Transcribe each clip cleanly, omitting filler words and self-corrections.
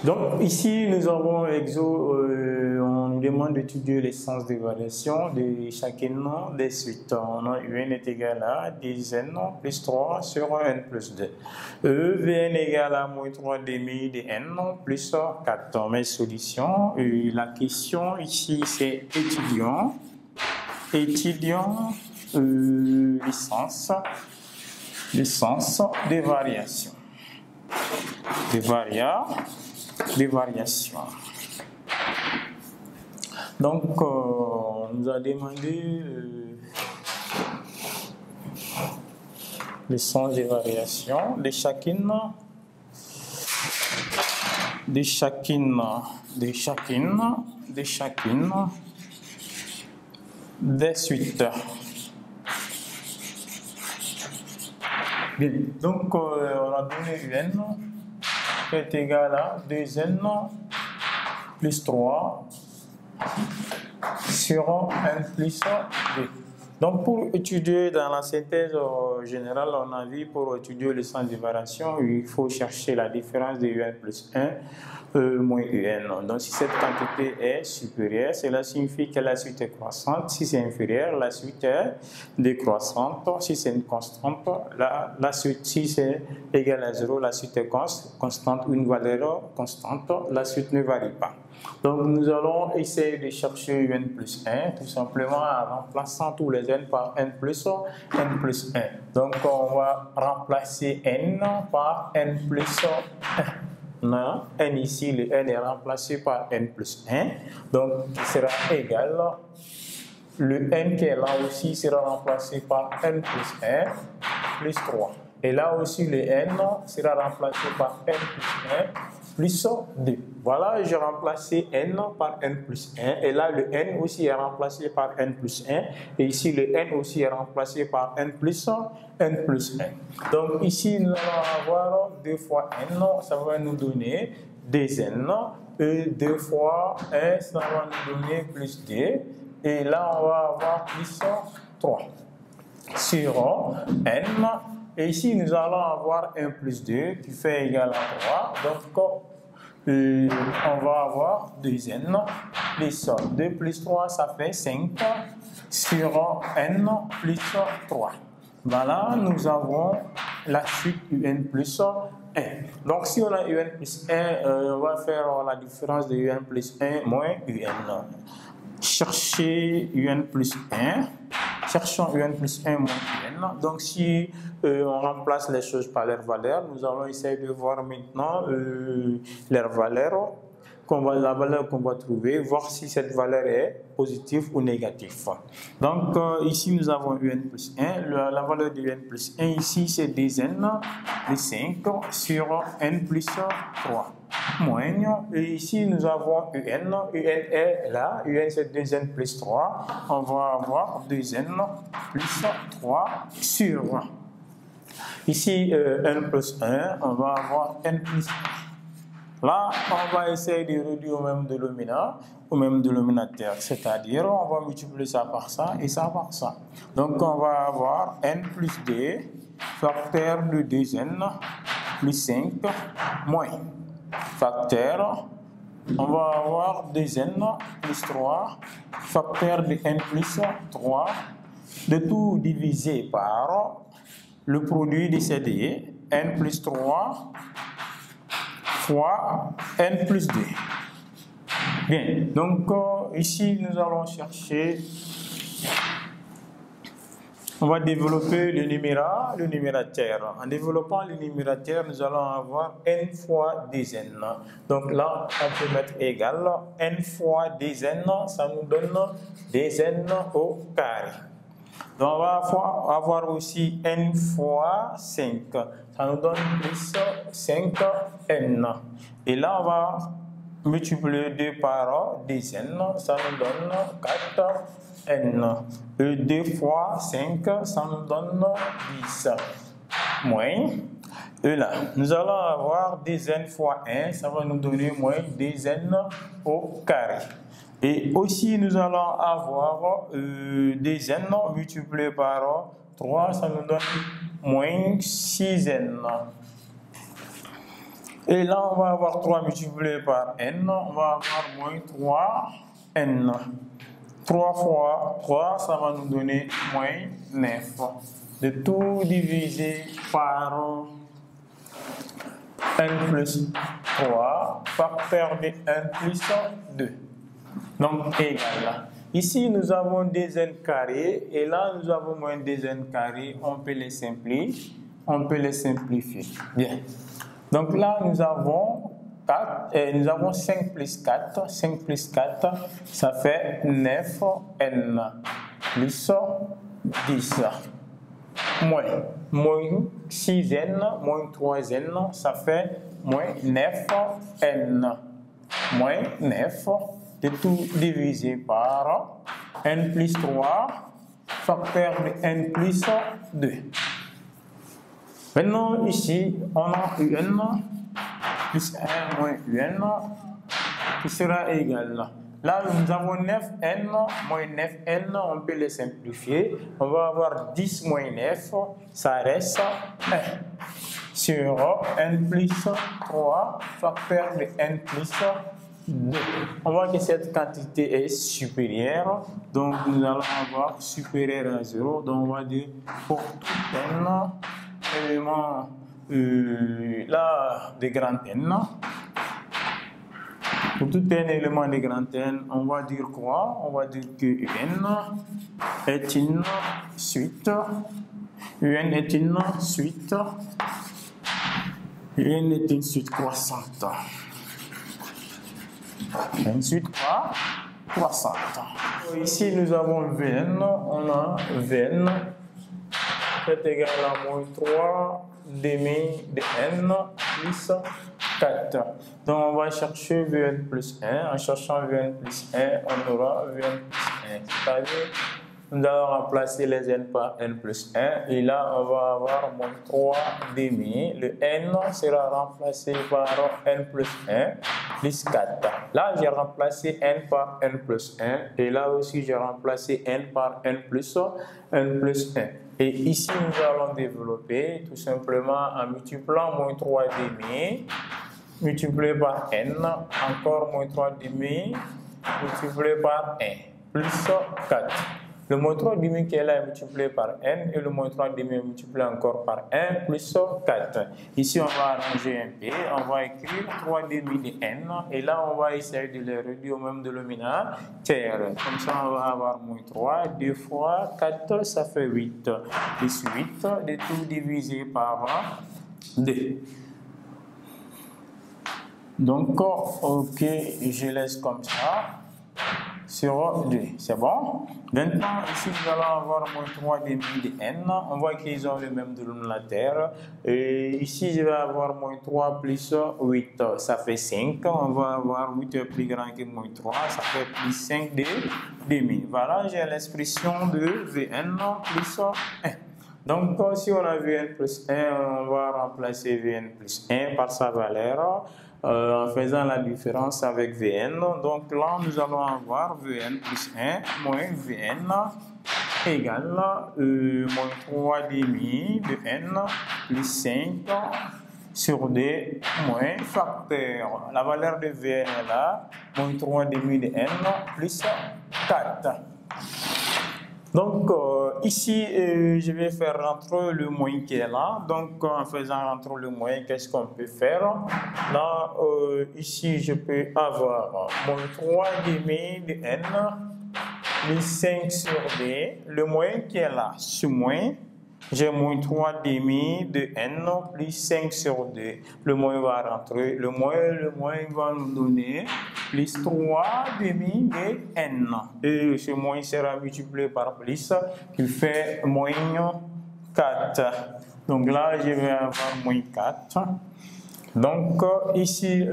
Donc ici, nous avons on nous demande d'étudier l'essence des variations de chacune des suites. On a UN est égal à 10n plus 3 sur n plus 2. Vn égal à moins 3 demi de n plus 4. Mes solutions, la question ici c'est étudiant l'essence des variations. Des variations. Donc, on nous a demandé l'essence des variations de chacune des suites. Bien, donc on a donné UN qui est égal à 2n plus 3 sur n plus 2. Donc pour étudier dans la synthèse générale, on a vu pour étudier le sens des variations, il faut chercher la différence de UN plus 1 moins UN. Donc si cette quantité est supérieure, cela signifie que la suite est croissante. Si c'est inférieur, la suite est décroissante. Si c'est une constante, la suite, si c'est égal à 0, la suite est constante, une valeur constante, la suite ne varie pas. Donc nous allons essayer de chercher UN plus 1, tout simplement en remplaçant tous les n par n plus 1. Donc on va remplacer n par n plus 1. Non, n ici, le n est remplacé par n plus 1, donc il sera égal, le n qui est là aussi sera remplacé par n plus 1 plus 3. Et là aussi, le n sera remplacé par n plus 1 plus 2. Voilà, j'ai remplacé n par n plus 1. Et là, le n aussi est remplacé par n plus 1. Et ici, le n aussi est remplacé par n plus 1. Donc ici, nous allons avoir 2 fois n. Ça va nous donner 2n. Et 2 fois 1, ça va nous donner plus 2. Et là, on va avoir plus 3 sur n. Et ici, nous allons avoir 1 plus 2 qui fait égal à 3. Donc, on va avoir 2n plus 2 plus 3, ça fait 5 sur n plus 3. Voilà, nous avons la suite UN plus 1. Donc, si on a UN plus 1, on va faire la différence de UN plus 1 moins UN. Chercher UN plus 1. Cherchons UN plus 1 moins UN. Donc, si on remplace les choses par leurs valeurs, nous allons essayer de voir maintenant leurs valeurs, la valeur qu'on va trouver, voir si cette valeur est positive ou négative. Donc, ici, nous avons UN plus 1. La valeur de UN plus 1, ici, c'est 2n plus 5 sur n plus 3. Moins, et ici nous avons UN, UN est là, UN c'est 2n plus 3, on va avoir 2n plus 3 sur, ici n plus 1, on va avoir n plus 1. Là, on va essayer de réduire au même dénominateur, c'est-à-dire on va multiplier ça par ça et ça par ça. Donc on va avoir n plus 2 facteur de 2n plus 5 moins. Facteur, on va avoir 2n plus 3, facteur de n plus 3, de tout divisé par le produit de ces deux, n plus 3 fois n plus 2. Bien, donc ici nous allons chercher, on va développer le numérateur. En développant le numérateur, nous allons avoir n fois 2n. Donc là, on peut mettre égal n fois 2n, ça nous donne 2n au carré. Donc on va avoir aussi n fois 5, ça nous donne plus 5n. Et là, on va multiplier 2 par 2n, ça nous donne 4n. Et 2 fois 5, ça nous donne 10. Moins. Et là, nous allons avoir 2n fois 1, ça va nous donner moins 2n au carré. Et aussi, nous allons avoir 2n multiplié par 3, ça nous donne moins 6n. Et là, on va avoir 3 multiplié par n, on va avoir moins 3n. 3 fois 3, ça va nous donner moins 9. De tout diviser par n plus 3, facteur de n plus 2. Donc, égal. Ici, nous avons 2n carré, et là, nous avons moins 2n carré. On peut les simplifier. Bien. Donc là, nous avons 5 plus 4. 5 plus 4, ça fait 9n plus 10. Moins 6n, moins 3n, ça fait moins 9n. Moins 9, de tout divisé par n plus 3, facteur de n plus 2. Maintenant, ici, on a un plus 1 moins un qui sera égal. Là, nous avons 9n moins 9n, on peut les simplifier. On va avoir 10 moins 9, ça reste 1. Sur n plus 3, facteur de n plus 2. On voit que cette quantité est supérieure, donc nous allons avoir supérieur à 0. Donc on va dire pour tout n élément là de grand n, pour tout n élément de grand n, on va dire quoi? On va dire que n est une suite. Un est une suite. N est une suite croissante. Une suite croissante. Ici, nous avons Vn. On a Vn est égal à moins 3 demi de n plus 4. Donc, on va chercher Vn plus 1. En cherchant Vn plus 1, on aura Vn plus 1. C'est-à-dire, nous allons remplacer les n par n plus 1. Et là, on va avoir moins 3 demi. Le n sera remplacé par n plus 1 plus 4. Là, j'ai remplacé n par n plus 1. Et là aussi, j'ai remplacé n par n plus 1. Et ici, nous allons développer tout simplement en multipliant moins 3 demi, multiplié par n, encore moins 3 demi, multiplié par 1, plus 4. Le moins 3 demi qui est là est multiplié par n, et le moins 3 demi est multiplié encore par 1, plus 4. Ici, on va arranger un peu, on va écrire 3 demi de n, et là, on va essayer de les réduire au même dénominateur. Comme ça, on va avoir moins 3, 2 fois 4, ça fait 8. Plus 8, de tout divisé par 2. Donc, ok, je laisse comme ça. Sur 2, c'est bon. Maintenant, ici, nous allons avoir moins 3 demi de n. On voit qu'ils ont le même dénominateur. Et ici, je vais avoir moins 3 plus 8, ça fait 5. On va avoir 8 est plus grand que moins 3, ça fait plus 5 de demi. Voilà, j'ai l'expression de Vn plus 1. Donc, si on a Vn plus 1, on va remplacer Vn plus 1 par sa valeur. En faisant la différence avec Vn. Donc là, nous allons avoir Vn plus 1 moins Vn égale moins 3 demi de n plus 5 sur 2 moins facteur. La valeur de Vn est là, moins 3 demi de n plus 4. Donc, ici, je vais faire rentrer le moins qui est là. Donc, en faisant rentrer le moins, qu'est-ce qu'on peut faire? Là, ici, je peux avoir moins 3 demi de n plus 5 sur d. Le moins qui est là, ce moins, j'ai moins 3 demi de n plus 5 sur 2. Le moins va rentrer. Le moins va nous donner plus 3 demi de n. Et ce moins sera multiplié par plus, qui fait moins 4. Donc là, je vais avoir moins 4. Donc ici,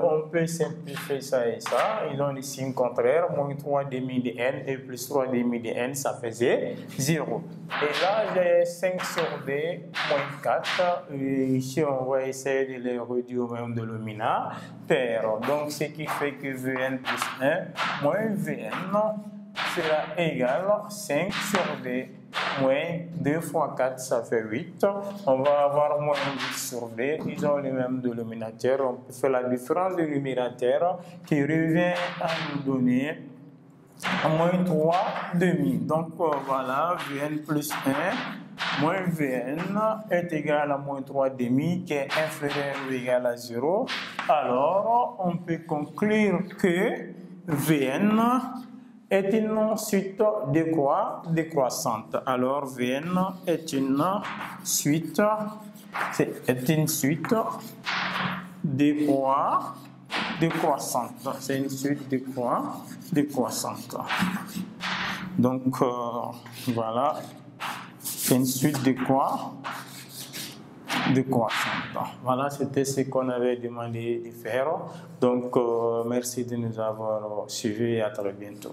on peut simplifier ça et ça. Ils ont les signes contraires. Moins 3 demi de n et plus 3 demi de n, ça faisait 0. Et là, j'ai 5 sur d, moins 4. Et ici, on va essayer de les réduire au même dénominateur. Donc, ce qui fait que Vn plus 1 moins Vn sera égal à 5 sur d. moins 2 fois 4, ça fait 8. On va avoir moins 8 sur D. Ils ont le même dénominateur. On peut faire la différence du numérateur qui revient à nous donner moins 3 demi. Donc voilà, Vn plus 1 moins Vn est égal à moins 3 demi qui est inférieur ou égal à 0. Alors, on peut conclure que Vn est une suite décroissante. Alors, Vn est une suite décroissante. C'est une suite décroissante. Donc, voilà, c'est une suite décroissante. Voilà, c'était ce qu'on avait demandé de faire. Donc, merci de nous avoir suivis et à très bientôt.